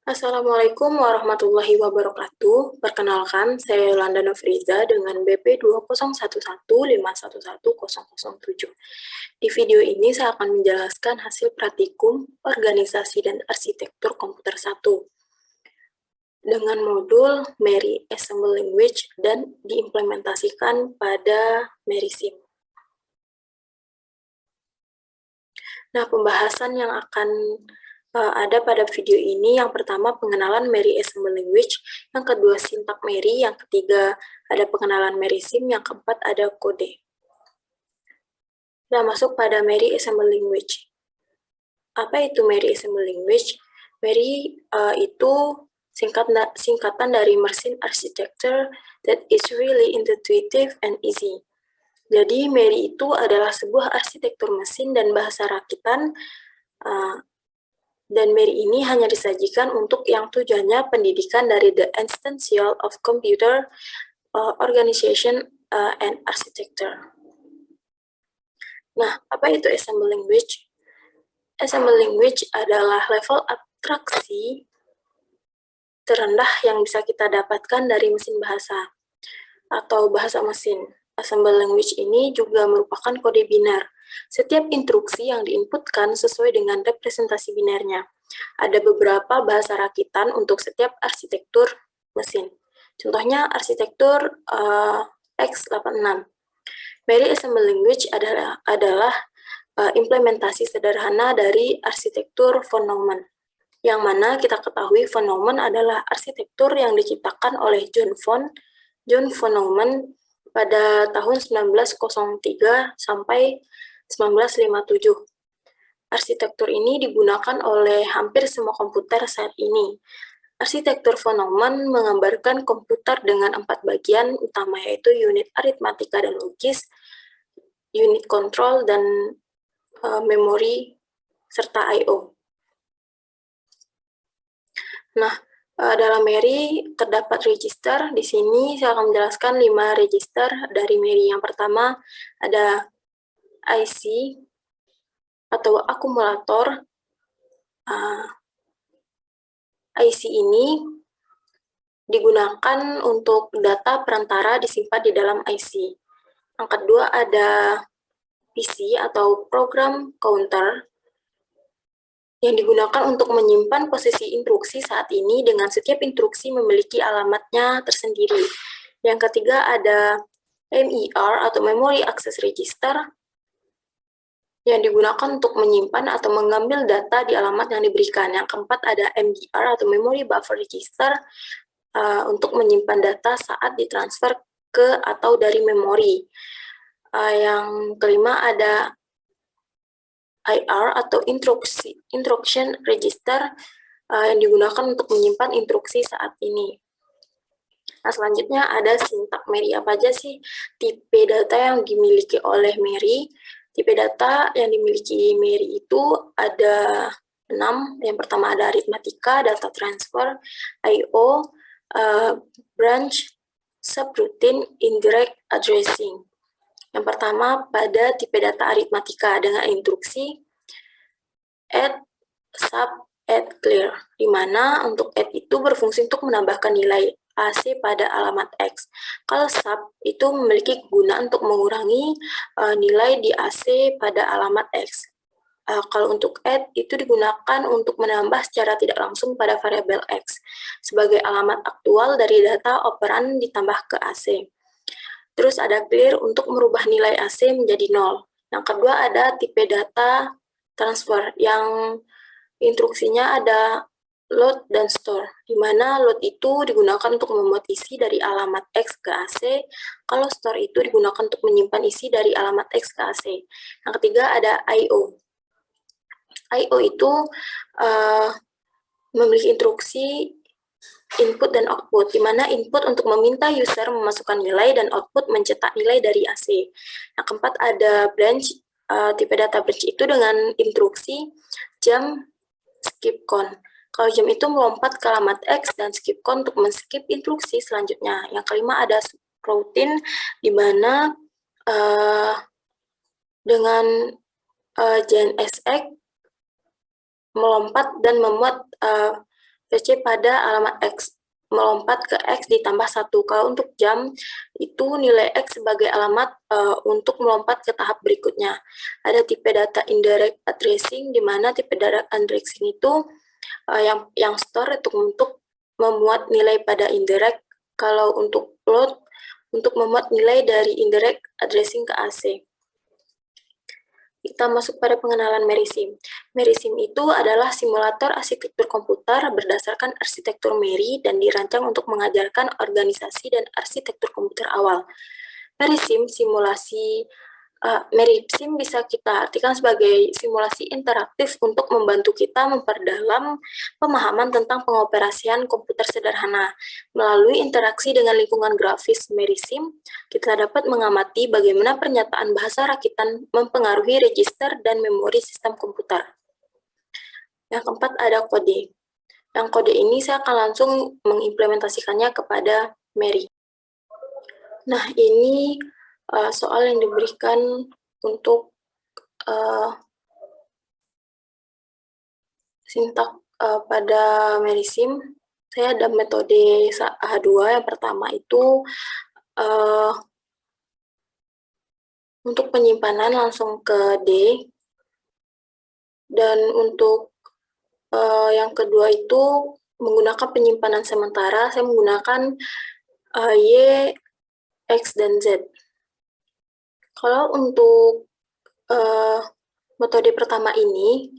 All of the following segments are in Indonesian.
Assalamualaikum warahmatullahi wabarakatuh. Perkenalkan, saya Yolanda Nofriza dengan BP 201151511007. Di video ini saya akan menjelaskan hasil praktikum Organisasi dan Arsitektur Komputer 1 dengan modul Mary Assembly Language dan diimplementasikan pada Mary Sim. Nah, pembahasan yang akan ada pada video ini, yang pertama pengenalan Mary Assembly Language, yang kedua sintak Mary, yang ketiga ada pengenalan Mary Sim, yang keempat ada kode. Nah, masuk pada Mary Assembly Language. Apa itu Mary Assembly Language? Mary itu singkatan dari Machine Architecture that is really intuitive and easy. Jadi, Mary itu adalah sebuah arsitektur mesin dan bahasa rakitan, dan Mary ini hanya disajikan untuk yang tujuannya pendidikan dari the Essential of Computer Organization and Architecture. Nah, apa itu Assembly Language? Assembly Language adalah level abstraksi terendah yang bisa kita dapatkan dari mesin bahasa atau bahasa mesin. Assembly Language ini juga merupakan kode biner. Setiap instruksi yang diinputkan sesuai dengan representasi binarnya. Ada beberapa bahasa rakitan untuk setiap arsitektur mesin. Contohnya arsitektur x86. Mary Assembly Language adalah implementasi sederhana dari arsitektur von Neumann, yang mana kita ketahui von Neumann adalah arsitektur yang diciptakan oleh John von Neumann pada tahun 1903 sampai 1957. Arsitektur ini digunakan oleh hampir semua komputer saat ini. Arsitektur von Neumann menggambarkan komputer dengan 4 bagian utama, yaitu unit aritmatika dan logis, unit kontrol, dan memori, serta I/O. Nah, dalam Mary terdapat register. Di sini saya akan menjelaskan 5 register dari Mary. Yang pertama ada IC atau akumulator. IC ini digunakan untuk data perantara disimpan di dalam IC. Yang kedua ada PC atau program counter, yang digunakan untuk menyimpan posisi instruksi saat ini dengan setiap instruksi memiliki alamatnya tersendiri. Yang ketiga ada MER atau Memory Access Register, yang digunakan untuk menyimpan atau mengambil data di alamat yang diberikan. Yang keempat ada MBR atau Memory Buffer Register, untuk menyimpan data saat ditransfer ke atau dari memori. Yang kelima ada IR atau Instruction Register, yang digunakan untuk menyimpan instruksi saat ini. Nah, selanjutnya ada sintak Mary. Apa aja sih tipe data yang dimiliki oleh Mary? Tipe data yang dimiliki Mary itu ada 6. Yang pertama ada aritmatika, data transfer, I/O, branch, subroutine, indirect addressing. Yang pertama pada tipe data aritmatika dengan instruksi add, sub, add, clear, di mana untuk add itu berfungsi untuk menambahkan nilai AC pada alamat X. Kalau sub itu memiliki kegunaan untuk mengurangi nilai di AC pada alamat X. Kalau untuk add itu digunakan untuk menambah secara tidak langsung pada variabel X sebagai alamat aktual dari data operan ditambah ke AC. Terus ada clear untuk merubah nilai AC menjadi 0. Yang kedua ada tipe data transfer, yang instruksinya ada load dan store, di mana load itu digunakan untuk memuat isi dari alamat X ke AC, kalau store itu digunakan untuk menyimpan isi dari alamat X ke AC. Yang ketiga ada I/O. I/O itu memiliki instruksi input dan output, di mana input untuk meminta user memasukkan nilai dan output mencetak nilai dari AC. Yang keempat ada branch, tipe data branch itu dengan instruksi jump, skip, count. Kalau jump itu melompat ke alamat X dan skip count untuk men-skip instruksi selanjutnya. Yang kelima ada routine, di mana dengan JNSX melompat dan memuat PC pada alamat X, melompat ke X ditambah 1. Kalau untuk jam, itu nilai X sebagai alamat untuk melompat ke tahap berikutnya. Ada tipe data indirect addressing, di mana tipe data addressing itu yang store itu untuk memuat nilai pada indirect. Kalau untuk load, untuk memuat nilai dari indirect addressing ke AC. Kita masuk pada pengenalan MarySim. MarySim itu adalah simulator arsitektur komputer berdasarkan arsitektur Mary dan dirancang untuk mengajarkan organisasi dan arsitektur komputer awal. MarySim MarySim bisa kita artikan sebagai simulasi interaktif untuk membantu kita memperdalam pemahaman tentang pengoperasian komputer sederhana. Melalui interaksi dengan lingkungan grafis MarySim, kita dapat mengamati bagaimana pernyataan bahasa rakitan mempengaruhi register dan memori sistem komputer. Yang keempat ada kode. Yang kode ini saya akan langsung mengimplementasikannya kepada Mary. Nah, ini soal yang diberikan untuk sintak pada MarySim. Saya ada metode H2. Yang pertama itu untuk penyimpanan langsung ke D, dan untuk yang kedua itu menggunakan penyimpanan sementara, saya menggunakan Y, X, dan Z. Kalau untuk metode pertama ini,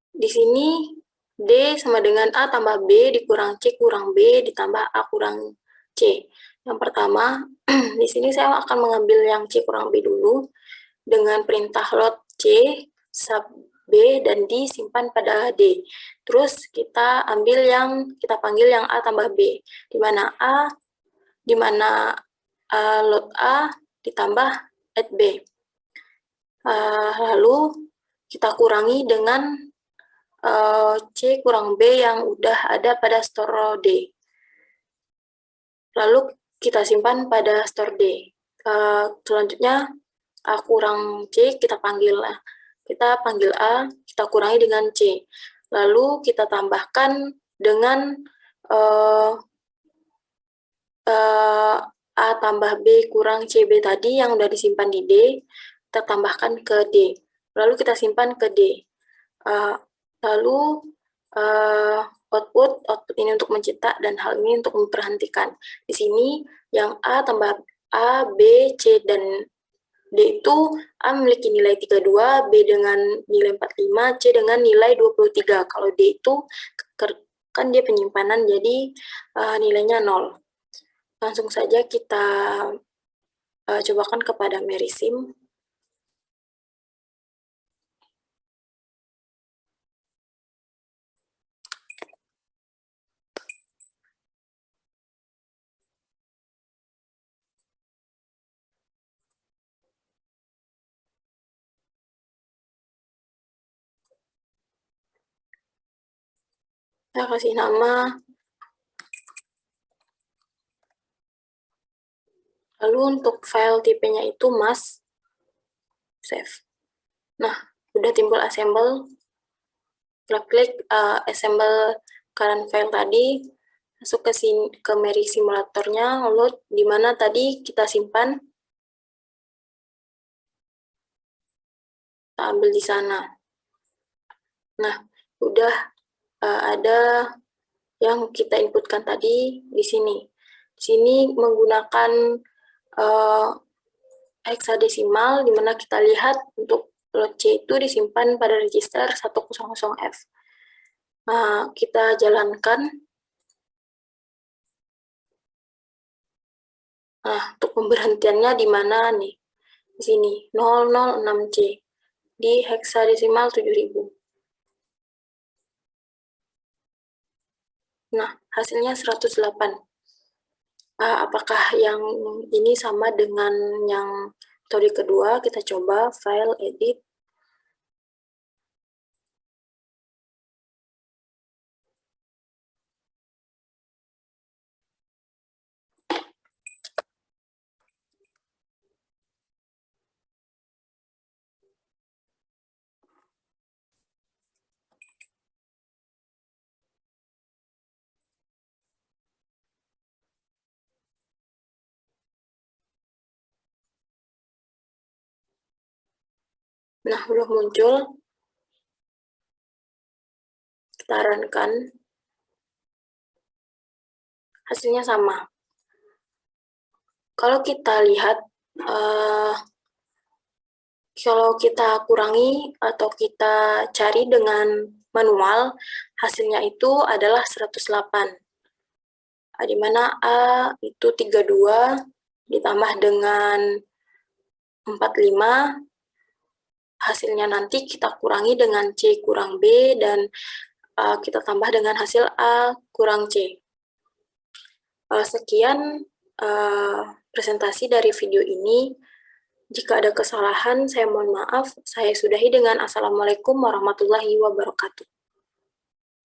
di sini D sama dengan A tambah B dikurang C kurang B ditambah A kurang C. Yang pertama, di sini saya akan mengambil yang C kurang B dulu dengan perintah load C sub B dan disimpan pada D. Terus kita panggil yang A tambah B, di mana load A ditambah add B. Lalu kita kurangi dengan C kurang B yang udah ada pada store D. Lalu kita simpan pada store D. Selanjutnya A kurang C kita panggil A, kita kurangi dengan C. Lalu kita tambahkan dengan A tambah B kurang CB tadi yang udah disimpan di D, kita tambahkan ke D. Lalu kita simpan ke D. Lalu output ini untuk mencetak dan hal ini untuk memperhentikan. Di sini yang A tambah A, B, C, dan D itu A memiliki nilai 32, B dengan nilai 45, C dengan nilai 23. Kalau D itu kan dia penyimpanan, jadi nilainya 0. Langsung saja kita cobakan kepada MarySim. Saya kasih nama. Lalu untuk file tipenya itu mas, save. Nah, udah timbul assemble. Klik assemble current file tadi, masuk ke sini ke Mary simulatornya, load di mana tadi kita simpan, kita ambil di sana. Nah, udah ada yang kita inputkan tadi di sini. Di sini menggunakan hexadesimal, di mana kita lihat untuk load C itu disimpan pada register 100F. Nah, kita jalankan. Nah, untuk pemberhentiannya di mana nih? Di sini, 006C. Di hexadesimal 7000. Nah, hasilnya 108. Apakah yang ini sama dengan yang metode kedua? Kita coba file, edit. Nah, udah muncul. Kita runkan. Hasilnya sama. Kalau kita lihat, kalau kita kurangi atau kita cari dengan manual, hasilnya itu adalah 108. Di mana A itu 32 ditambah dengan 45, hasilnya nanti kita kurangi dengan C kurang B, dan kita tambah dengan hasil A kurang C. Sekian presentasi dari video ini. Jika ada kesalahan, saya mohon maaf. Saya sudahi dengan Assalamualaikum warahmatullahi wabarakatuh.